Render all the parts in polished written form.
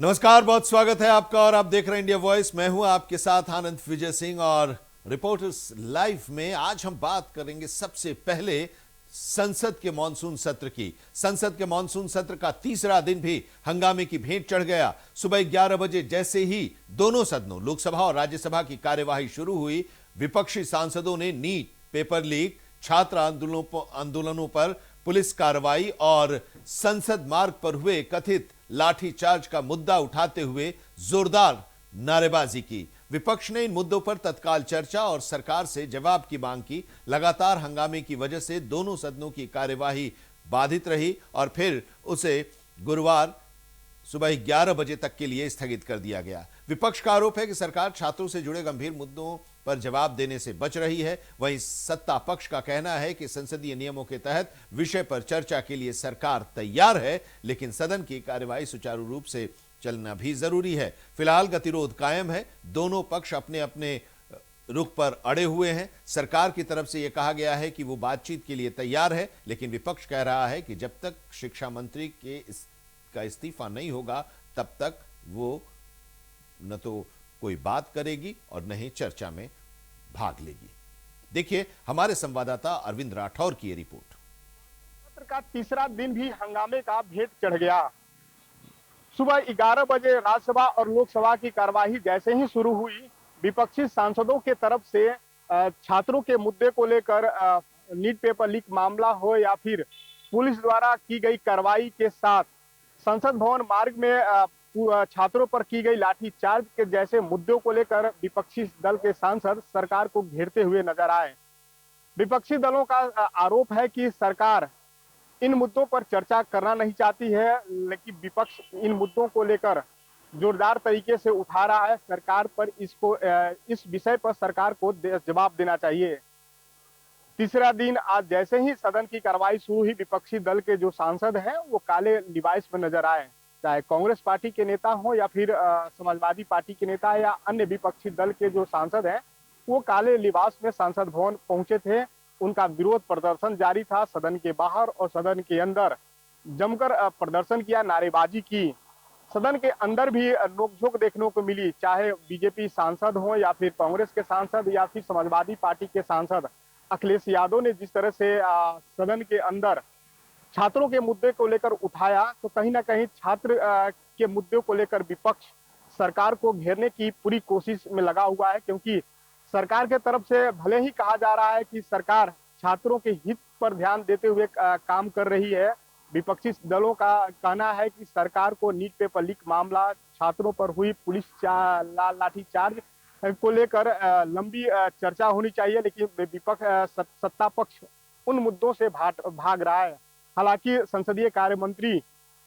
नमस्कार, बहुत स्वागत है आपका और आप देख रहे हैं इंडिया वॉइस। मैं हूं आपके साथ आनंद विजय सिंह और रिपोर्टर्स लाइव में आज हम बात करेंगे सबसे पहले संसद के मॉनसून सत्र की। संसद के मॉनसून सत्र का तीसरा दिन भी हंगामे की भेंट चढ़ गया। सुबह 11 बजे जैसे ही दोनों सदनों लोकसभा और राज्यसभा की कार्यवाही शुरू हुई, विपक्षी सांसदों ने नीट, पेपर लीक, छात्र आंदोलनों पर पुलिस कार्रवाई और संसद मार्ग पर हुए कथित लाठीचार्ज का मुद्दा उठाते हुए जोरदार नारेबाजी की। विपक्ष ने इन मुद्दों पर तत्काल चर्चा और सरकार से जवाब की मांग की। लगातार हंगामे की वजह से दोनों सदनों की कार्यवाही बाधित रही और फिर उसे गुरुवार सुबह 11 बजे तक के लिए स्थगित कर दिया गया। विपक्ष का आरोप है कि सरकार छात्रों से जुड़े गंभीर मुद्दों पर जवाब देने से बच रही है। वहीं सत्ता पक्ष का कहना है कि संसदीय नियमों के तहत विषय पर चर्चा के लिए सरकार तैयार है, लेकिन सदन की कार्यवाही सुचारू रूप से चलना भी जरूरी है। फिलहाल गतिरोध कायम है। दोनों पक्ष अपने अपने रुख पर अड़े हुए हैं। सरकार की तरफ से यह कहा गया है कि वो बातचीत के लिए तैयार है, लेकिन विपक्ष कह रहा है कि जब तक शिक्षा मंत्री का इस्तीफा नहीं होगा तब तक वो न तो कोई बात करेगी और न ही चर्चा में भाग लेगी। देखिए हमारे संवाददाता अरविंद राठौर की ये रिपोर्ट। सत्र का तीसरा दिन भी हंगामे का भेंट चढ़ गया। सुबह 11 बजे राज्यसभा और लोकसभा की कार्यवाही जैसे ही शुरू हुई, विपक्षी सांसदों के तरफ से छात्रों के मुद्दे को लेकर नीट पेपर लीक मामला हो या फिर पुलिस द्वारा की गई कार्रवाई के साथ संसद भवन मार्ग में छात्रों पर की गई लाठीचार्ज के जैसे मुद्दों को लेकर विपक्षी दल के सांसद सरकार को घेरते हुए नजर आए। विपक्षी दलों का आरोप है कि सरकार इन मुद्दों पर चर्चा करना नहीं चाहती है, लेकिन विपक्ष इन मुद्दों को लेकर जोरदार तरीके से उठा रहा है। सरकार पर इस विषय पर सरकार को जवाब देना चाहिए। तीसरा दिन आज जैसे ही सदन की कार्रवाई शुरू हुई, विपक्षी दल के जो सांसद हैं वो काले लिबास में नजर आए। चाहे कांग्रेस पार्टी के नेता हो या फिर समाजवादी पार्टी के नेता या अन्य विपक्षी दल के जो सांसद हैं, वो काले लिबास में संसद भवन पहुंचे थे। उनका विरोध प्रदर्शन जारी था। सदन के बाहर और सदन के अंदर जमकर प्रदर्शन किया, नारेबाजी की। सदन के अंदर भी नोकझोंक देखने को मिली, चाहे बीजेपी सांसद हो या फिर कांग्रेस के सांसद या फिर समाजवादी पार्टी के सांसद। अखिलेश यादव ने जिस तरह से सदन के अंदर छात्रों के मुद्दे को लेकर उठाया, तो कहीं ना कहीं छात्र के मुद्दे को लेकर विपक्ष सरकार को घेरने की पूरी कोशिश में लगा हुआ है, क्योंकि सरकार के तरफ से भले ही कहा जा रहा है कि सरकार छात्रों के हित पर ध्यान देते हुए काम कर रही है, विपक्षी दलों का कहना है कि सरकार को नीट पेपर लीक मामला, छात्रों पर हुई पुलिस लाठीचार्ज को लेकर लंबी चर्चा होनी चाहिए, लेकिन विपक्ष सत्ता पक्ष उन मुद्दों से भाग रहा है। हालांकि संसदीय कार्य मंत्री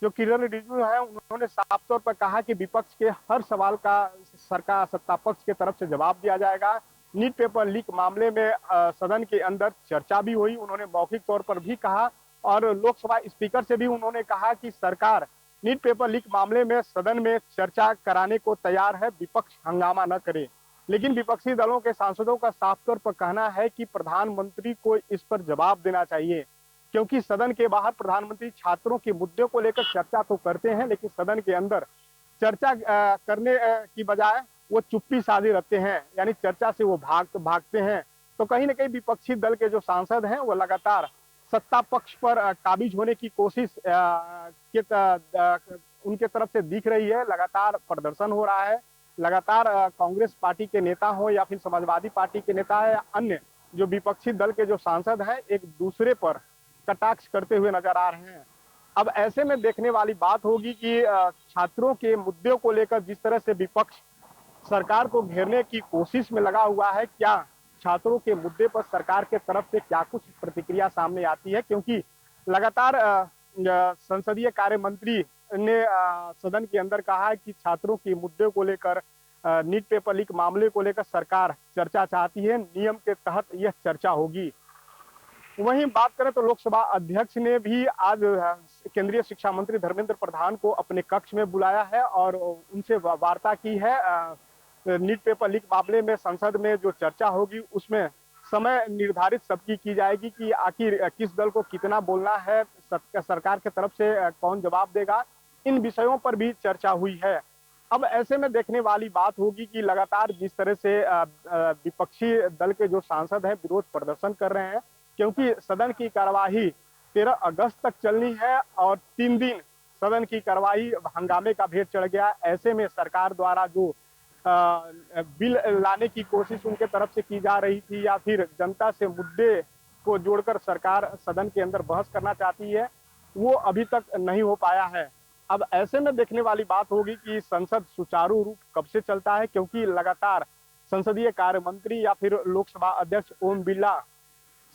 जो किरण रिजिजू है, उन्होंने साफ तौर पर कहा कि विपक्ष के हर सवाल का सरकार सत्ता पक्ष की तरफ से जवाब दिया जाएगा। नीट पेपर लीक मामले में सदन के अंदर चर्चा भी हुई। उन्होंने मौखिक तौर पर भी कहा और लोकसभा स्पीकर से भी उन्होंने कहा कि सरकार नीट पेपर लीक मामले में सदन में चर्चा कराने को तैयार है, विपक्ष हंगामा न करे। लेकिन विपक्षी दलों के सांसदों का साफ तौर पर कहना है कि प्रधानमंत्री को इस पर जवाब देना चाहिए, क्योंकि सदन के बाहर प्रधानमंत्री छात्रों के मुद्दे को लेकर चर्चा तो करते हैं, लेकिन सदन के अंदर चर्चा करने की बजाय वो चुप्पी साधे रहते हैं, यानी चर्चा से वो भागते हैं। तो कहीं ना कहीं विपक्षी दल के जो सांसद हैं वो लगातार सत्ता पक्ष पर काबिज होने की कोशिश उनके तरफ से दिख रही है। लगातार प्रदर्शन हो रहा है, लगातार कांग्रेस पार्टी के नेता हो या फिर समाजवादी पार्टी के नेता है या अन्य जो विपक्षी दल के जो सांसद हैं, एक दूसरे पर कटाक्ष करते हुए नजर आ रहे हैं। अब ऐसे में देखने वाली बात होगी कि छात्रों के मुद्दों को लेकर जिस तरह से विपक्ष सरकार को घेरने की कोशिश में लगा हुआ है, क्या छात्रों के मुद्दे पर सरकार के तरफ से क्या कुछ प्रतिक्रिया सामने आती है, क्योंकि लगातार संसदीय कार्य मंत्री ने सदन के अंदर कहा है कि छात्रों के मुद्दे को लेकर नीट पेपर लीक मामले को लेकर सरकार चर्चा चाहती है, नियम के तहत यह चर्चा होगी। वहीं बात करें तो लोकसभा अध्यक्ष ने भी आज केंद्रीय शिक्षा मंत्री धर्मेंद्र प्रधान को अपने कक्ष में बुलाया है और उनसे वार्ता की है। नीट पेपर लीक मामले में संसद में जो चर्चा होगी उसमें समय निर्धारित सबकी की जाएगी कि आखिर किस दल को कितना बोलना है, सरकार की तरफ से कौन जवाब देगा। इन विषयों पर भी चर्चा हुई है। अब ऐसे में देखने वाली बात होगी कि लगातार जिस तरह से विपक्षी दल के जो सांसद हैं विरोध प्रदर्शन कर रहे हैं, क्योंकि सदन की कार्यवाही 13 अगस्त तक चलनी है और 3 दिन सदन की कार्यवाही हंगामे का भेंट चढ़ गया। ऐसे में सरकार द्वारा जो बिल लाने की कोशिश उनके तरफ से की जा रही थी या फिर जनता से मुद्दे को जोड़कर सरकार सदन के अंदर बहस करना चाहती है, वो अभी तक नहीं हो पाया है। अब ऐसे में देखने वाली बात होगी कि संसद सुचारू रूप कब से चलता है, क्योंकि लगातार संसदीय कार्य मंत्री या फिर लोकसभा अध्यक्ष ओम बिरला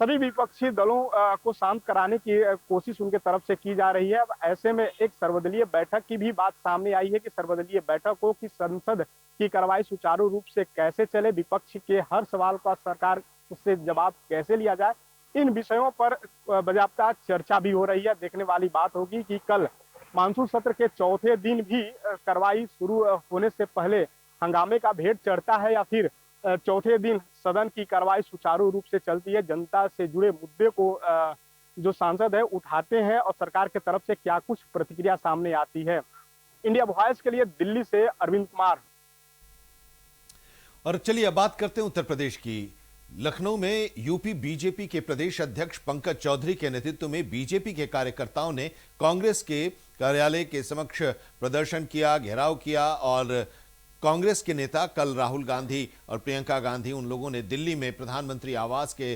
सभी विपक्षी दलों को शांत कराने की कोशिश उनके तरफ से की जा रही है। अब ऐसे में एक सर्वदलीय बैठक की भी बात सामने आई है कि सर्वदलीय बैठक हो कि संसद की कार्रवाई सुचारू रूप से कैसे चले, विपक्ष के हर सवाल का सरकार से जवाब कैसे लिया जाए, इन विषयों पर बाजाबता चर्चा भी हो रही है। देखने वाली बात होगी कि कल मानसून सत्र के चौथे दिन भी कार्रवाई शुरू होने से पहले हंगामे का भेंट चढ़ता है या फिर चौथे दिन सदन की कार्रवाई सुचारू रूप से चलती है। जनता से जुड़े मुद्दे को जो सांसद है उठाते हैं और सरकार की तरफ से क्या कुछ प्रतिक्रिया सामने आती है। इंडिया वॉइस के लिए दिल्ली से अरविंद कुमार। और चलिए अब बात करते हैं उत्तर प्रदेश की। लखनऊ में यूपी बीजेपी के प्रदेश अध्यक्ष पंकज चौधरी के नेतृत्व में बीजेपी के कार्यकर्ताओं ने कांग्रेस के कार्यालय के समक्ष प्रदर्शन किया, घेराव किया और कांग्रेस के नेता कल राहुल गांधी और प्रियंका गांधी उन लोगों ने दिल्ली में प्रधानमंत्री आवास के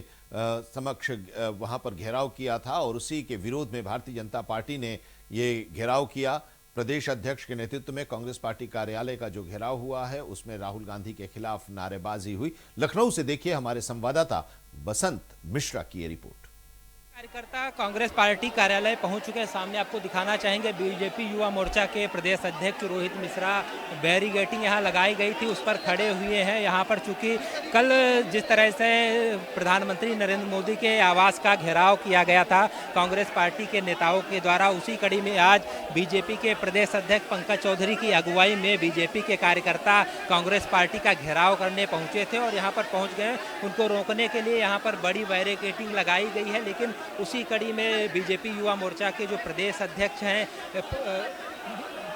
समक्ष वहां पर घेराव किया था और उसी के विरोध में भारतीय जनता पार्टी ने ये घेराव किया। प्रदेश अध्यक्ष के नेतृत्व में कांग्रेस पार्टी कार्यालय का जो घेराव हुआ है उसमें राहुल गांधी के खिलाफ नारेबाजी हुई। लखनऊ से देखिए हमारे संवाददाता बसंत मिश्रा की ये रिपोर्ट। कार्यकर्ता कांग्रेस पार्टी कार्यालय पहुंच चुके हैं। सामने आपको दिखाना चाहेंगे बीजेपी युवा मोर्चा के प्रदेश अध्यक्ष रोहित मिश्रा। बैरिगेटिंग यहां लगाई गई थी उस पर खड़े हुए हैं। यहां पर चूंकि कल जिस तरह से प्रधानमंत्री नरेंद्र मोदी के आवास का घेराव किया गया था कांग्रेस पार्टी के नेताओं के द्वारा, उसी कड़ी में आज बीजेपी के प्रदेश अध्यक्ष पंकज चौधरी की अगुवाई में बीजेपी के कार्यकर्ता कांग्रेस पार्टी का घेराव करने पहुंचे थे और यहाँ पर पहुँच गए। उनको रोकने के लिए यहाँ पर बड़ी बैरिकेडिंग लगाई गई है, लेकिन उसी कड़ी में बीजेपी युवा मोर्चा के जो प्रदेश अध्यक्ष हैं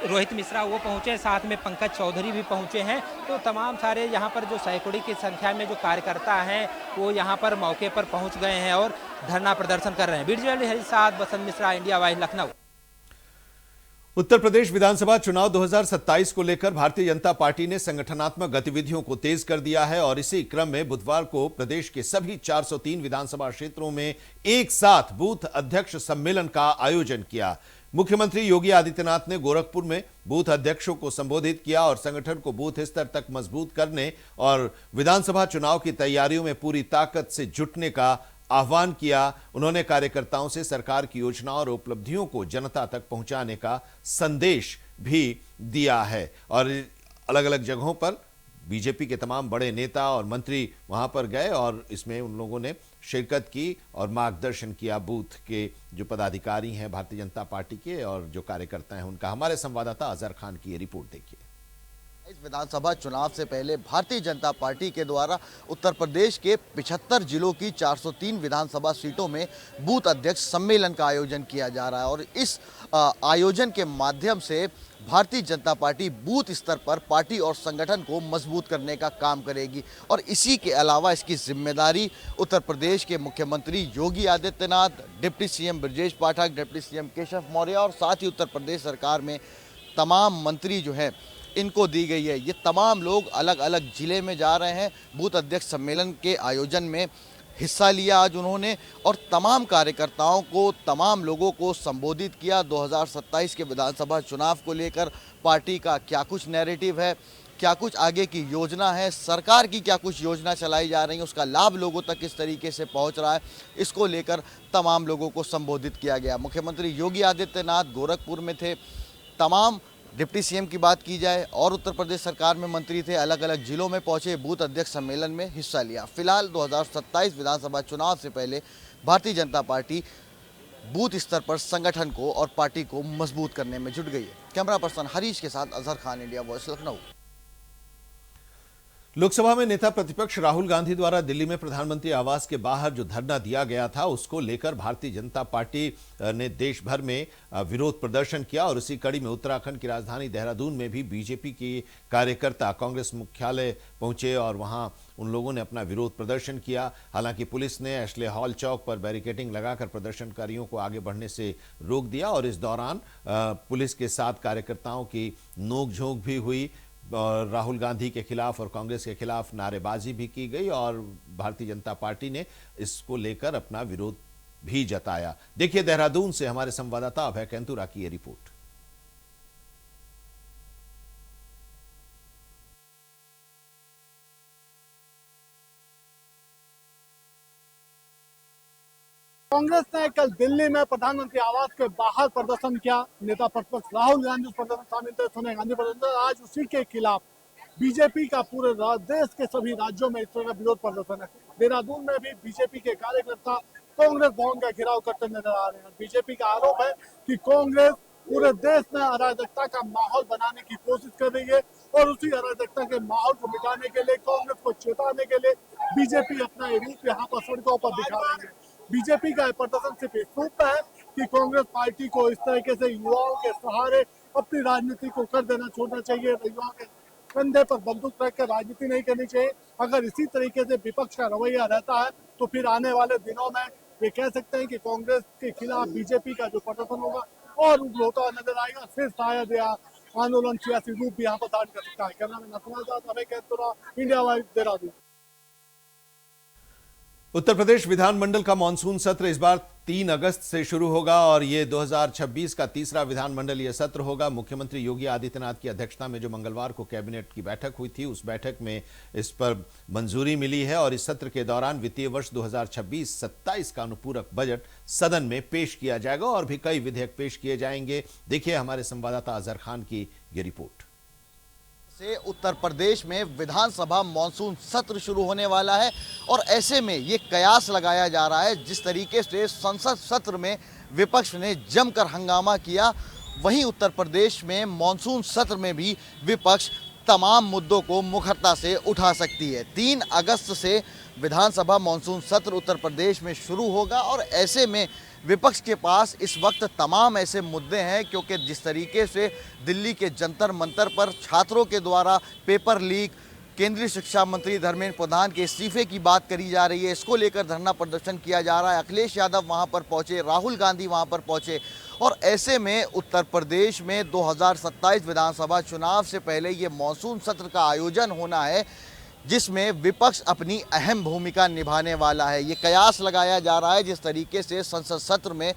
रोहित मिश्रा वो पहुंचे, साथ में पंकज चौधरी भी पहुंचे हैं। तो तमाम सारे यहाँ पर जो सैकड़ों की संख्या में जो कार्यकर्ता हैं वो यहाँ पर मौके पर पहुंच गए हैं और धरना प्रदर्शन कर रहे हैं। वीडियो साथ बसंत मिश्रा, इंडिया वाइज, लखनऊ। उत्तर प्रदेश विधानसभा चुनाव 2027 को लेकर भारतीय जनता पार्टी ने संगठनात्मक गतिविधियों को तेज कर दिया है और इसी क्रम में बुधवार को प्रदेश के सभी 403 विधानसभा क्षेत्रों में एक साथ बूथ अध्यक्ष सम्मेलन का आयोजन किया। मुख्यमंत्री योगी आदित्यनाथ ने गोरखपुर में बूथ अध्यक्षों को संबोधित किया और संगठन को बूथ स्तर तक मजबूत करने और विधानसभा चुनाव की तैयारियों में पूरी ताकत से जुटने का आह्वान किया। उन्होंने कार्यकर्ताओं से सरकार की योजनाओं और उपलब्धियों को जनता तक पहुंचाने का संदेश भी दिया है और अलग अलग जगहों पर बीजेपी के तमाम बड़े नेता और मंत्री वहां पर गए और इसमें उन लोगों ने शिरकत की और मार्गदर्शन किया बूथ के जो पदाधिकारी हैं भारतीय जनता पार्टी के और जो कार्यकर्ता हैं उनका। हमारे संवाददाता अजहर खान की ये रिपोर्ट देखिए। इस विधानसभा चुनाव से पहले भारतीय जनता पार्टी के द्वारा उत्तर प्रदेश के 75 जिलों की 403 विधानसभा सीटों में बूथ अध्यक्ष सम्मेलन का आयोजन किया जा रहा है और इस आयोजन के माध्यम से भारतीय जनता पार्टी बूथ स्तर पर पार्टी और संगठन को मजबूत करने का काम करेगी और इसी के अलावा इसकी जिम्मेदारी उत्तर प्रदेश के मुख्यमंत्री Yogi Adityanath, deputy CM Brajesh Pathak, deputy CM Keshav Maurya और साथ ही उत्तर प्रदेश सरकार में तमाम मंत्री जो हैं इनको दी गई है। ये तमाम लोग अलग अलग जिले में जा रहे हैं। बूथ अध्यक्ष सम्मेलन के आयोजन में हिस्सा लिया आज उन्होंने और तमाम कार्यकर्ताओं को, तमाम लोगों को संबोधित किया। 2027 के विधानसभा चुनाव को लेकर पार्टी का क्या कुछ नैरेटिव है, क्या कुछ आगे की योजना है, सरकार की क्या कुछ योजना चलाई जा रही है, उसका लाभ लोगों तक किस तरीके से पहुंच रहा है, इसको लेकर तमाम लोगों को संबोधित किया गया। मुख्यमंत्री योगी आदित्यनाथ गोरखपुर में थे। तमाम डिप्टी सीएम की बात की जाए और उत्तर प्रदेश सरकार में मंत्री थे, अलग अलग जिलों में पहुंचे, बूथ अध्यक्ष सम्मेलन में हिस्सा लिया। फिलहाल 2027 विधानसभा चुनाव से पहले भारतीय जनता पार्टी बूथ स्तर पर संगठन को और पार्टी को मजबूत करने में जुट गई है। कैमरा पर्सन हरीश के साथ अजहर खान, इंडिया वॉइस, लखनऊ। लोकसभा में नेता प्रतिपक्ष राहुल गांधी द्वारा दिल्ली में प्रधानमंत्री आवास के बाहर जो धरना दिया गया था, उसको लेकर भारतीय जनता पार्टी ने देश भर में विरोध प्रदर्शन किया और इसी कड़ी में उत्तराखंड की राजधानी देहरादून में भी बीजेपी के कार्यकर्ता कांग्रेस मुख्यालय पहुंचे और वहां उन लोगों ने अपना विरोध प्रदर्शन किया। हालांकि पुलिस ने एशले हॉल चौक पर बैरिकेडिंग लगाकर प्रदर्शनकारियों को आगे बढ़ने से रोक दिया और इस दौरान पुलिस के साथ कार्यकर्ताओं की नोकझोंक भी हुई और राहुल गांधी के खिलाफ और कांग्रेस के खिलाफ नारेबाजी भी की गई और भारतीय जनता पार्टी ने इसको लेकर अपना विरोध भी जताया। देखिए देहरादून से हमारे संवाददाता अभय कैंतुरा की ये रिपोर्ट। कांग्रेस ने कल दिल्ली में प्रधानमंत्री आवास के बाहर प्रदर्शन किया। नेता प्रतिपक्ष राहुल गांधी उस प्रदर्शन शामिल थे। सोनिया गांधी प्रदर्शन, आज उसी के खिलाफ बीजेपी का पूरे देश के सभी राज्यों में इस तरह का विरोध प्रदर्शन है। देहरादून में भी बीजेपी के कार्यकर्ता कांग्रेस भवन का घेराव करते नजर आ रहे हैं। बीजेपी का आरोप है कि कांग्रेस पूरे देश में अराजकता का माहौल बनाने की कोशिश कर रही है और उसी अराजकता के माहौल को मिटाने के लिए, कांग्रेस को चेताने के लिए बीजेपी अपना रूप यहाँ पर सड़कों पर दिखा रही है। बीजेपी का प्रदर्शन सिर्फ इस रूप में है कि कांग्रेस पार्टी को इस तरीके से युवाओं के सहारे अपनी राजनीति को कर देना छोड़ना चाहिए। युवाओं के कंधे पर बंदूक रखकर राजनीति नहीं करनी चाहिए। अगर इसी तरीके से विपक्ष का रवैया रहता है तो फिर आने वाले दिनों में ये कह सकते हैं कि कांग्रेस के खिलाफ बीजेपी का जो प्रदर्शन होगा और उग्र होता नजर आएगा। फिर शायद यह आंदोलन सियासी रूप भी यहाँ पर धारण कर सकता है। कैमरा में नसमाजाद, अभय कैंतुरा, इंडिया वाइज, देहरादून। उत्तर प्रदेश विधानमंडल का मानसून सत्र इस बार 3 अगस्त से शुरू होगा और ये 2026 का तीसरा विधानमंडलीय सत्र होगा। मुख्यमंत्री योगी आदित्यनाथ की अध्यक्षता में जो मंगलवार को कैबिनेट की बैठक हुई थी, उस बैठक में इस पर मंजूरी मिली है और इस सत्र के दौरान वित्तीय वर्ष 2026-27 का अनुपूरक बजट सदन में पेश किया जाएगा और भी कई विधेयक पेश किए जाएंगे। देखिए हमारे संवाददाता अजहर खान की ये रिपोर्ट। से उत्तर प्रदेश में विधानसभा मॉनसून सत्र शुरू होने वाला है और ऐसे में ये कयास लगाया जा रहा है, जिस तरीके से संसद सत्र में विपक्ष ने जमकर हंगामा किया, वहीं उत्तर प्रदेश में मॉनसून सत्र में भी विपक्ष तमाम मुद्दों को मुखरता से उठा सकती है। 3 अगस्त से विधानसभा मॉनसून सत्र उत्तर प्रदेश में शुरू होगा और ऐसे में विपक्ष के पास इस वक्त तमाम ऐसे मुद्दे हैं, क्योंकि जिस तरीके से दिल्ली के जंतर मंतर पर छात्रों के द्वारा पेपर लीक, केंद्रीय शिक्षा मंत्री धर्मेंद्र प्रधान के इस्तीफे की बात करी जा रही है, इसको लेकर धरना प्रदर्शन किया जा रहा है। अखिलेश यादव वहां पर पहुंचे, राहुल गांधी वहां पर पहुंचे और ऐसे में उत्तर प्रदेश में 2027 विधानसभा चुनाव से पहले ये मॉनसून सत्र का आयोजन होना है, जिसमें विपक्ष अपनी अहम भूमिका निभाने वाला है। ये कयास लगाया जा रहा है जिस तरीके से संसद सत्र में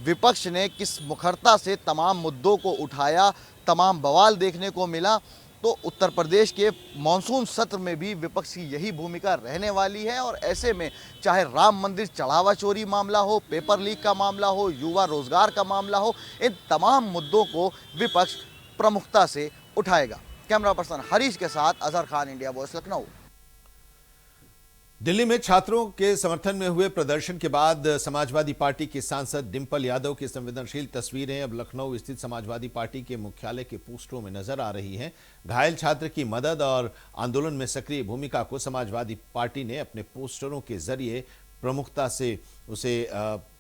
विपक्ष ने किस मुखरता से तमाम मुद्दों को उठाया, तमाम बवाल देखने को मिला, तो उत्तर प्रदेश के मॉनसून सत्र में भी विपक्ष की यही भूमिका रहने वाली है। और ऐसे में चाहे राम मंदिर चढ़ावा चोरी मामला हो, पेपर लीक का मामला हो, युवा रोजगार का मामला हो, इन तमाम मुद्दों को विपक्ष प्रमुखता से उठाएगा। कैमरा पर्सन हरीश के साथ अजहर खान, इंडिया वॉइस, लखनऊ। दिल्ली में छात्रों के समर्थन में हुए प्रदर्शन के बाद समाजवादी पार्टी की सांसद डिंपल यादव की संवेदनशील तस्वीरें अब लखनऊ स्थित समाजवादी पार्टी के मुख्यालय के पोस्टरों में नजर आ रही हैं। घायल छात्र की मदद और आंदोलन में सक्रिय भूमिका को समाजवादी पार्टी ने अपने पोस्टरों के जरिए प्रमुखता से उसे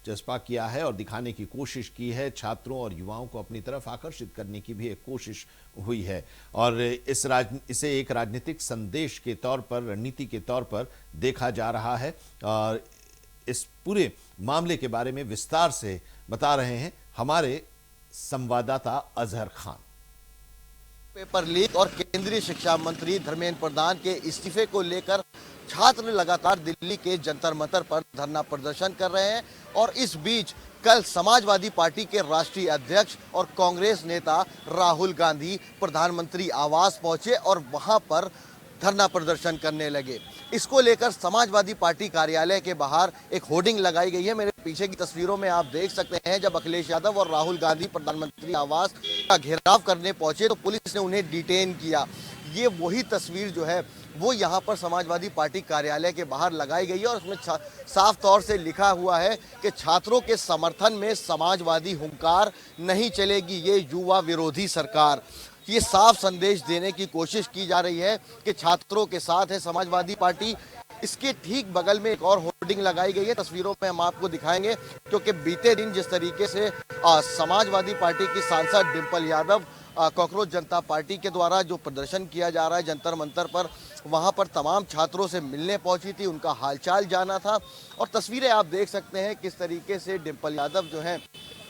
जज्बा किया है और दिखाने की कोशिश की है। छात्रों और युवाओं को अपनी तरफ आकर्षित करने की भी एक कोशिश हुई है और इसे एक राजनीतिक संदेश के तौर पर, रणनीति के तौर पर देखा जा रहा है। और इस पूरे मामले के बारे में विस्तार से बता रहे हैं हमारे संवाददाता अजहर खान। पेपर लीक और केंद्रीय शिक्षा मंत्री धर्मेंद्र प्रधान के इस्तीफे को लेकर छात्र लगातार दिल्ली के जंतर मंतर पर धरना प्रदर्शन कर रहे हैं और इस बीच कल समाजवादी पार्टी के राष्ट्रीय अध्यक्ष और कांग्रेस नेता राहुल गांधी प्रधानमंत्री आवास पहुंचे और वहां पर धरना प्रदर्शन करने लगे। इसको लेकर समाजवादी पार्टी कार्यालय के बाहर एक होर्डिंग लगाई गई है। मेरे पीछे की तस्वीरों में आप देख सकते हैं, जब अखिलेश यादव और राहुल गांधी प्रधानमंत्री आवास का घेराव करने पहुंचे तो पुलिस ने उन्हें डिटेन किया। ये वही तस्वीर जो है वो यहाँ पर समाजवादी पार्टी कार्यालय के बाहर लगाई गई है और उसमें साफ तौर से लिखा हुआ है कि छात्रों के समर्थन में समाजवादी हुंकार नहीं चलेगी, ये युवा विरोधी सरकार। ये साफ संदेश देने की कोशिश की जा रही है कि छात्रों के साथ है समाजवादी पार्टी। इसके ठीक बगल में एक और होर्डिंग लगाई गई है, तस्वीरों में हम आपको दिखाएंगे, क्योंकि बीते दिन जिस तरीके से समाजवादी पार्टी की सांसद डिंपल यादव कॉकरोच जनता पार्टी के द्वारा जो प्रदर्शन किया जा रहा है जंतर मंतर पर, वहां पर तमाम छात्रों से मिलने पहुंची थी, उनका हालचाल जाना था। और तस्वीरें आप देख सकते हैं किस तरीके से डिंपल यादव जो हैं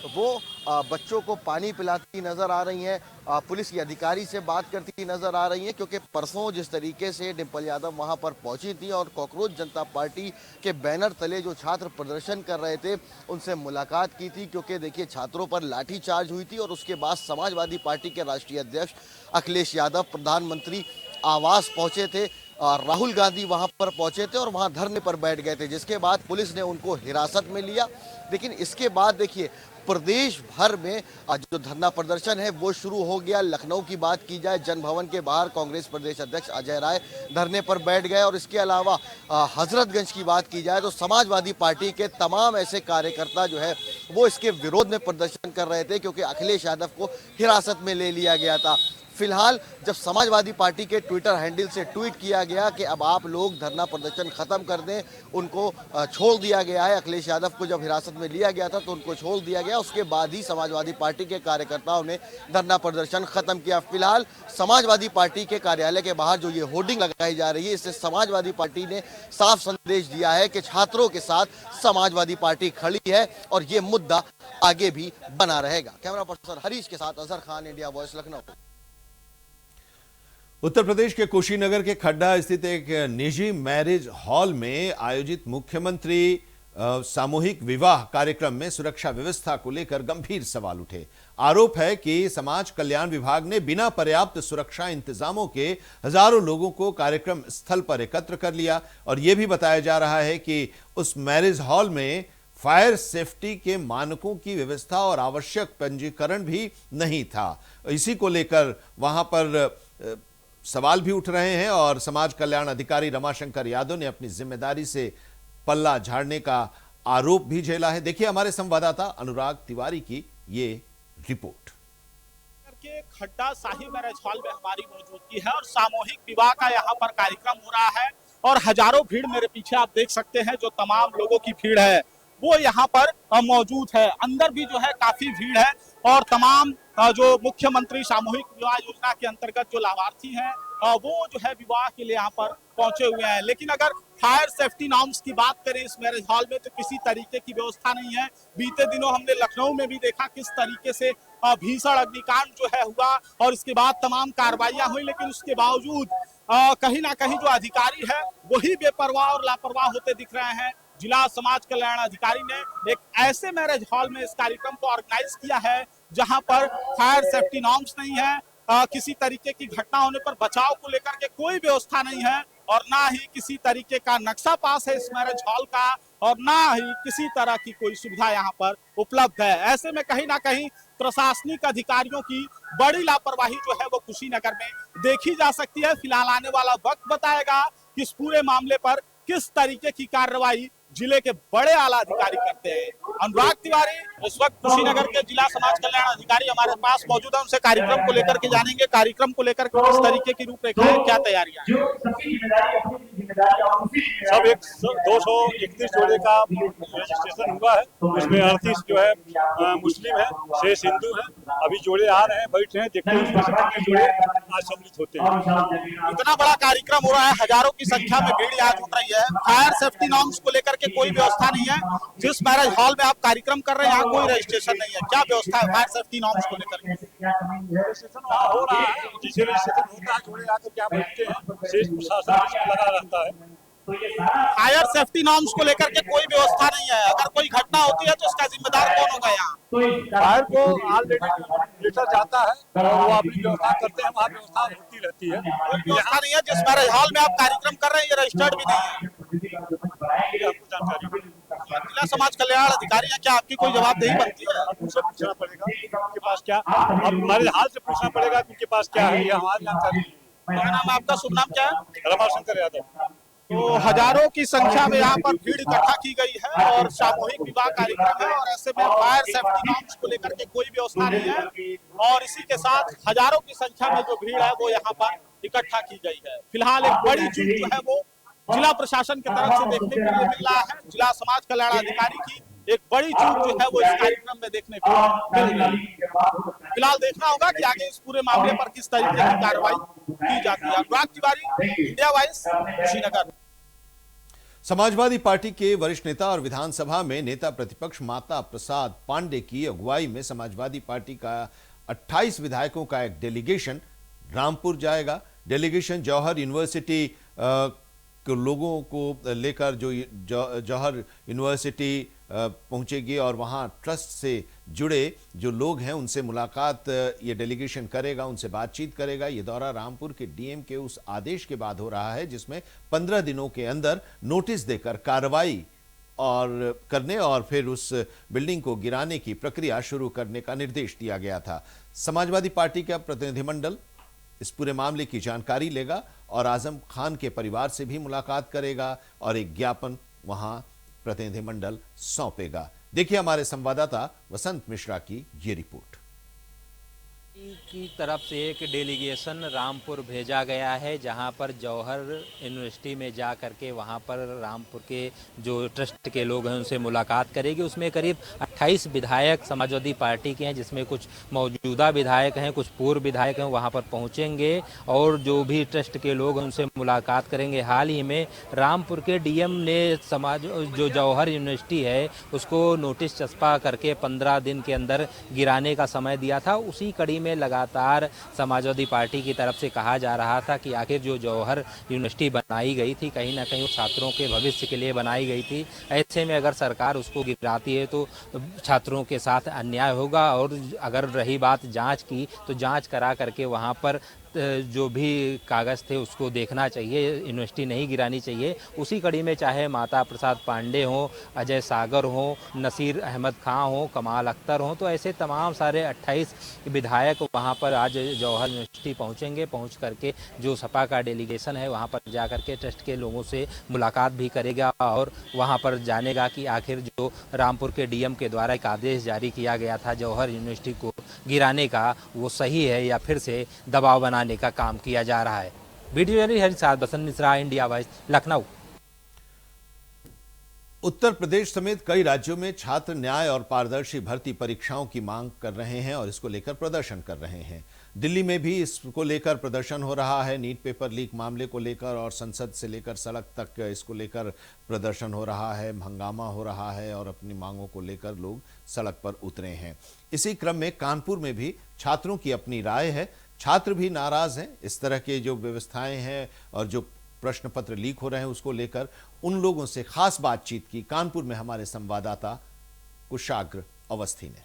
वो बच्चों को पानी पिलाती नजर आ रही हैं, पुलिस की अधिकारी से बात करती नजर आ रही हैं, क्योंकि परसों जिस तरीके से डिंपल यादव वहां पर पहुंची थी और कॉकरोच जनता पार्टी के बैनर तले जो छात्र प्रदर्शन कर रहे थे उनसे मुलाकात की थी। क्योंकि देखिए छात्रों पर लाठीचार्ज हुई थी और उसके बाद समाजवादी पार्टी के राष्ट्रीय अध्यक्ष अखिलेश यादव प्रधानमंत्री आवास पहुंचे थे, राहुल गांधी वहां पर पहुंचे थे और वहां धरने पर बैठ गए थे, जिसके बाद पुलिस ने उनको हिरासत में लिया। लेकिन इसके बाद देखिए प्रदेश भर में जो धरना प्रदर्शन है वो शुरू हो गया। लखनऊ की बात की जाए, जन भवन के बाहर कांग्रेस प्रदेश अध्यक्ष अजय राय धरने पर बैठ गए और इसके अलावा हजरतगंज की बात की जाए तो समाजवादी पार्टी के तमाम ऐसे कार्यकर्ता जो है वो इसके विरोध में प्रदर्शन कर रहे थे, क्योंकि अखिलेश यादव को हिरासत में ले लिया गया था। फिलहाल जब समाजवादी पार्टी के ट्विटर हैंडल से ट्वीट किया गया कि अब आप लोग धरना प्रदर्शन खत्म कर दें, उनको छोड़ दिया गया है। अखिलेश यादव को जब हिरासत में लिया गया था तो उनको छोड़ दिया गया, उसके बाद ही समाजवादी पार्टी के कार्यकर्ताओं ने धरना प्रदर्शन खत्म किया। फिलहाल समाजवादी पार्टी के कार्यालय के बाहर जो ये होर्डिंग लगाई जा रही है, इससे समाजवादी पार्टी ने साफ संदेश दिया है कि छात्रों के साथ समाजवादी पार्टी खड़ी है और ये मुद्दा आगे भी बना रहेगा। कैमरा पर्सन हरीश के साथ अजहर खान, इंडिया वॉइस, लखनऊ। उत्तर प्रदेश के कुशीनगर के खड्डा स्थित एक निजी मैरिज हॉल में आयोजित मुख्यमंत्री सामूहिक विवाह कार्यक्रम में सुरक्षा व्यवस्था को लेकर गंभीर सवाल उठे। आरोप है कि समाज कल्याण विभाग ने बिना पर्याप्त सुरक्षा इंतजामों के हजारों लोगों को कार्यक्रम स्थल पर एकत्र कर लिया और यह भी बताया जा रहा है कि उस मैरिज हॉल में फायर सेफ्टी के मानकों की व्यवस्था और आवश्यक पंजीकरण भी नहीं था। इसी को लेकर वहां पर सवाल भी उठ रहे हैं और समाज कल्याण अधिकारी रमाशंकर यादव ने अपनी जिम्मेदारी से पल्ला झाड़ने का आरोप भी झेला है। देखिए हमारे संवाददाता अनुराग तिवारी की ये रिपोर्ट। के खड्डा शाही मैरिज हॉल में हमारी मौजूदगी है और सामूहिक विवाह का यहाँ पर कार्यक्रम हो रहा है और हजारों भीड़, मेरे पीछे आप देख सकते हैं जो तमाम लोगों की भीड़ है वो यहाँ पर मौजूद है। अंदर भी जो है काफी भीड़ है और तमाम जो मुख्यमंत्री सामूहिक विवाह योजना के अंतर्गत जो लाभार्थी हैं वो जो है विवाह के लिए यहाँ पर पहुंचे हुए हैं। लेकिन अगर फायर सेफ्टी नॉर्म्स की बात करें इस मैरिज हॉल में तो किसी तरीके की व्यवस्था नहीं है। बीते दिनों हमने लखनऊ में भी देखा किस तरीके से भीषण अग्निकांड जो है हुआ और इसके बाद तमाम कार्रवाइयां हुई, लेकिन उसके बावजूद कहीं ना कहीं जो अधिकारी है वही बेपरवाह और लापरवाह होते दिख रहे हैं। जिला समाज कल्याण अधिकारी ने एक ऐसे मैरिज हॉल में इस कार्यक्रम को ऑर्गेनाइज किया है जहां पर फायर सेफ्टी नॉर्म्स नहीं है, किसी तरीके की घटना होने पर बचाव को लेकर के कोई व्यवस्था नहीं है और ना ही किसी तरीके का नक्शा पास है इस मैरिज हॉल का और ना ही किसी तरह की कोई सुविधा यहाँ पर उपलब्ध है। ऐसे में कहीं ना कहीं प्रशासनिक अधिकारियों की बड़ी लापरवाही जो है वो कुशीनगर में देखी जा सकती है। फिलहाल आने वाला वक्त बताएगा कि इस पूरे मामले पर किस तरीके की कार्रवाई जिले के बड़े आला अधिकारी करते हैं। अनुराग तिवारी इस वक्त कुशीनगर के जिला समाज कल्याण अधिकारी हमारे पास मौजूद है, उनसे कार्यक्रम को लेकर के जानेंगे, कार्यक्रम को लेकर के किस तरीके की रूपरेखा है, क्या तैयारियां सब। एक 231 जोड़े का रजिस्ट्रेशन हुआ है, उसमें 38 जो है मुस्लिम है, 6 हिंदू है। अभी जोड़े आ रहे हैं, बैठ रहे हैं, देखते हैं उसमें से कितने जोड़े आज सम्मिलित होते हैं। इतना बड़ा कार्यक्रम हो रहा है, हजारों की संख्या में भीड़ यहाँ जुट रही है। फायर सेफ्टी नॉर्म्स को लेकर के कोई व्यवस्था नहीं है। जिस मैरिज हॉल में आप कार्यक्रम कर रहे हैं यहाँ कोई रजिस्ट्रेशन नहीं है, क्या व्यवस्था है फायर सेफ्टी नॉर्म्स को लेकर? रजिस्ट्रेशन हो रहा है, जिसे रजिस्ट्रेशन होता है जोड़े आकर क्या बैठते हैं, शेष प्रशासन लगा रहता है। फायर सेफ्टी नॉर्म्स को लेकर के कोई व्यवस्था नहीं है, अगर कोई घटना होती है तो उसका जिम्मेदार कौन होगा? यहाँ फायर को ऑलरेडी लेटर जाता है और वो अपनी व्यवस्था करते हैं, वहाँ व्यवस्था होती रहती है। व्यवस्था नहीं है, जिस मैरिज हॉल में आप कार्यक्रम कर रहे हैं ये रजिस्टर्ड भी नहीं है। जिला समाज कल्याण अधिकारी है, क्या आपकी कोई जवाबदेही बनती है? उनसे पूछना पड़ेगा उनके पास क्या, अब हमारे हाल से पूछना पड़ेगा उनके पास क्या है, ये हमारी जानकारी नहीं है। क्या नाम है आपका, शुभ नाम क्या है? रमाशंकर यादव। तो हजारों की संख्या में यहाँ पर भीड़ इकट्ठा की गई है और सामूहिक विवाह कार्यक्रम है और ऐसे में फायर सेफ्टी नॉर्म्स को लेकर के कोई व्यवस्था नहीं है और इसी के साथ हजारों की संख्या में जो भीड़ है वो यहाँ पर इकट्ठा की गई है। फिलहाल एक बड़ी चूक जो है वो जिला प्रशासन की तरफ से देखने के लिए मिल रहा है। जिला समाज कल्याण अधिकारी की एक बड़ी चूक जो है वो इस कार्यक्रम में देखने को मिल रही है। फिलहाल देखना होगा कि आगे इस पूरे मामले पर किस तरीके की कार्रवाई की जाती है। Anurag Tiwari, India Voice, Srinagar. Samajwadi Party के वरिष्ठ नेता और विधानसभा में नेता प्रतिपक्ष माता प्रसाद पांडे की अगुवाई में समाजवादी पार्टी का 28 विधायकों का एक डेलीगेशन रामपुर जाएगा। डेलीगेशन जौहर यूनिवर्सिटी के लोगों को लेकर जो जौहर यूनिवर्सिटी पहुंचेगी और वहां ट्रस्ट से जुड़े जो लोग हैं उनसे मुलाकात ये डेलीगेशन करेगा, उनसे बातचीत करेगा। ये दौरा रामपुर के डीएम के उस आदेश के बाद हो रहा है जिसमें 15 दिनों के अंदर नोटिस देकर कार्रवाई और करने और फिर उस बिल्डिंग को गिराने की प्रक्रिया शुरू करने का निर्देश दिया गया था। समाजवादी पार्टी का प्रतिनिधिमंडल इस पूरे मामले की जानकारी लेगा और आजम खान के परिवार से भी मुलाकात करेगा और एक ज्ञापन वहां प्रतिनिधिमंडल सौंपेगा। देखिए हमारे संवाददाता वसंत मिश्रा की ये रिपोर्ट। की तरफ से एक डेलीगेशन रामपुर भेजा गया है जहां पर जौहर यूनिवर्सिटी में जा करके वहां पर रामपुर के जो ट्रस्ट के लोग हैं उनसे मुलाकात करेगी। उसमें करीब 28 विधायक समाजवादी पार्टी के हैं जिसमें कुछ मौजूदा विधायक हैं, कुछ पूर्व विधायक हैं, वहां पर पहुंचेंगे और जो भी ट्रस्ट के लोग हैं उनसे मुलाकात करेंगे। हाल ही में रामपुर के डीएम ने जो जौहर यूनिवर्सिटी है उसको नोटिस चस्पा करके 15 दिन के अंदर गिराने का समय दिया था। उसी कड़ी में लगातार समाजवादी पार्टी की तरफ से कहा जा रहा था कि आखिर जो जौहर यूनिवर्सिटी बनाई गई थी कहीं ना कहीं छात्रों के भविष्य के लिए बनाई गई थी। ऐसे में अगर सरकार उसको गिराती है तो छात्रों के साथ अन्याय होगा और अगर रही बात जांच की तो जांच करा करके वहां पर जो भी कागज़ थे उसको देखना चाहिए, यूनिवर्सिटी नहीं गिरानी चाहिए। उसी कड़ी में चाहे माता प्रसाद पांडे हों, अजय सागर हों, नसीर अहमद खां हों, कमाल अख्तर हों, तो ऐसे तमाम सारे 28 विधायक वहां पर आज जौहर यूनिवर्सिटी पहुंचेंगे। पहुंच करके जो सपा का डेलीगेशन है वहां पर जा करके ट्रस्ट के लोगों से मुलाकात भी करेगा और वहां पर जानेगा कि आखिर जो रामपुर के डीएम के द्वारा एक आदेश जारी किया गया था जौहर यूनिवर्सिटी को गिराने का वो सही है या फिर से दबाव बनाने का काम किया जा रहा है। वीडियो जर्नलिस्ट साथ बसंत मिश्रा, इंडिया वॉइस, लखनऊ। उत्तर प्रदेश समेत कई राज्यों में छात्र न्याय और पारदर्शी भर्ती परीक्षाओं की मांग कर रहे हैं और इसको लेकर प्रदर्शन कर रहे हैं। दिल्ली में भी इसको लेकर प्रदर्शन हो रहा है। नीट पेपर लीक मामले को लेकर और संसद से लेकर सड़क तक इसको लेकर प्रदर्शन हो रहा है, हंगामा हो रहा है और अपनी मांगों को लेकर लोग सड़क पर उतरे हैं। इसी क्रम में कानपुर में भी छात्रों की अपनी राय है। छात्र भी नाराज हैं इस तरह के जो व्यवस्थाएं हैं और जो प्रश्न पत्र लीक हो रहे हैं उसको लेकर उन लोगों से खास बातचीत की कानपुर में हमारे संवाददाता कुशाग्र अवस्थी ने।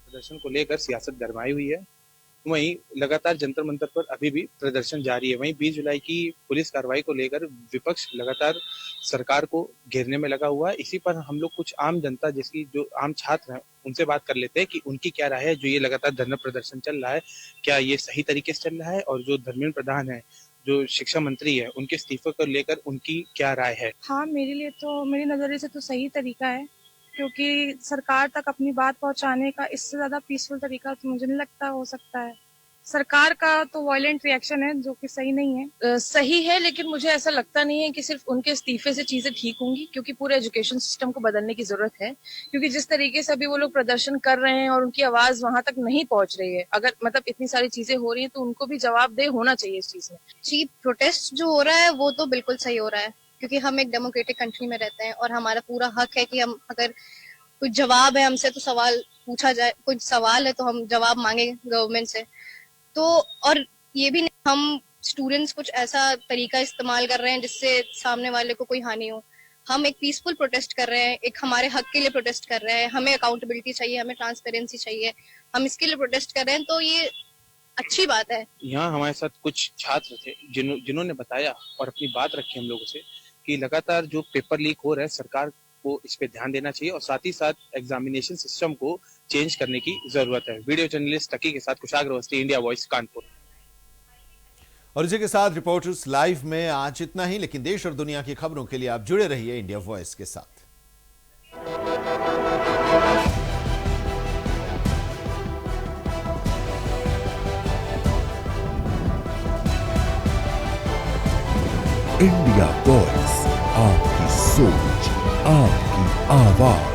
प्रदर्शन को लेकर सियासत गरमाई हुई है, वहीं लगातार जंतर मंतर पर अभी भी प्रदर्शन जारी है। वहीं 20 जुलाई की पुलिस कार्रवाई को लेकर विपक्ष लगातार सरकार को घेरने में लगा हुआ है। इसी पर हम लोग कुछ आम जनता जिसकी जो आम छात्र हैं उनसे बात कर लेते हैं कि उनकी क्या राय है। जो ये लगातार धरना प्रदर्शन चल रहा है क्या ये सही तरीके से चल रहा है, और जो धर्मेंद्र प्रधान है जो शिक्षा मंत्री है उनके इस्तीफे को लेकर उनकी क्या राय है। हाँ, मेरे लिए तो मेरी नजरिए से तो सही तरीका है, क्योंकि सरकार तक अपनी बात पहुंचाने का इससे ज्यादा पीसफुल तरीका तो मुझे नहीं लगता हो सकता है। सरकार का तो वायलेंट रिएक्शन है जो कि सही नहीं है। सही है, लेकिन मुझे ऐसा लगता नहीं है कि सिर्फ उनके इस्तीफे से चीजें ठीक होंगी, क्योंकि पूरे एजुकेशन सिस्टम को बदलने की जरूरत है। क्योंकि जिस तरीके से अभी वो लोग प्रदर्शन कर रहे हैं और उनकी आवाज वहां तक नहीं पहुंच रही है, अगर मतलब इतनी सारी चीजें हो रही हैं तो उनको भी जवाबदेह होना चाहिए इस चीज में। जी, प्रोटेस्ट जो हो रहा है वो तो बिल्कुल सही हो रहा है, क्योंकि हम एक डेमोक्रेटिक कंट्री में रहते हैं और हमारा पूरा हक है कि हम अगर कुछ जवाब है हमसे तो सवाल पूछा जाए, कुछ सवाल है तो हम जवाब मांगे गवर्नमेंट से। तो और ये भी नहीं हम स्टूडेंट्स कुछ ऐसा तरीका इस्तेमाल कर रहे हैं जिससे सामने वाले को कोई हानि हो। हम एक पीसफुल प्रोटेस्ट कर रहे हैं, एक हमारे हक के लिए प्रोटेस्ट कर रहे हैं। हमें अकाउंटेबिलिटी चाहिए, हमें ट्रांसपेरेंसी चाहिए, हम इसके लिए प्रोटेस्ट कर रहे हैं, तो ये अच्छी बात है। यहाँ हमारे साथ कुछ छात्र थे जिन्होंने बताया और अपनी बात रखी हम लोगों से कि लगातार जो पेपर लीक हो रहा है सरकार को इस पे ध्यान देना चाहिए और साथ ही साथ एग्जामिनेशन सिस्टम को चेंज करने की जरूरत है। वीडियो जर्नलिस्ट टकी के साथ कुशाग्र अवस्थी, इंडिया वॉइस, कानपुर। और इसी के साथ रिपोर्टर्स लाइव में आज इतना ही, लेकिन देश और दुनिया की खबरों के लिए आप जुड़े रहिए इंडिया वॉइस के साथ। इंडिया वॉइस, आपकी सोच, आपकी आवाज।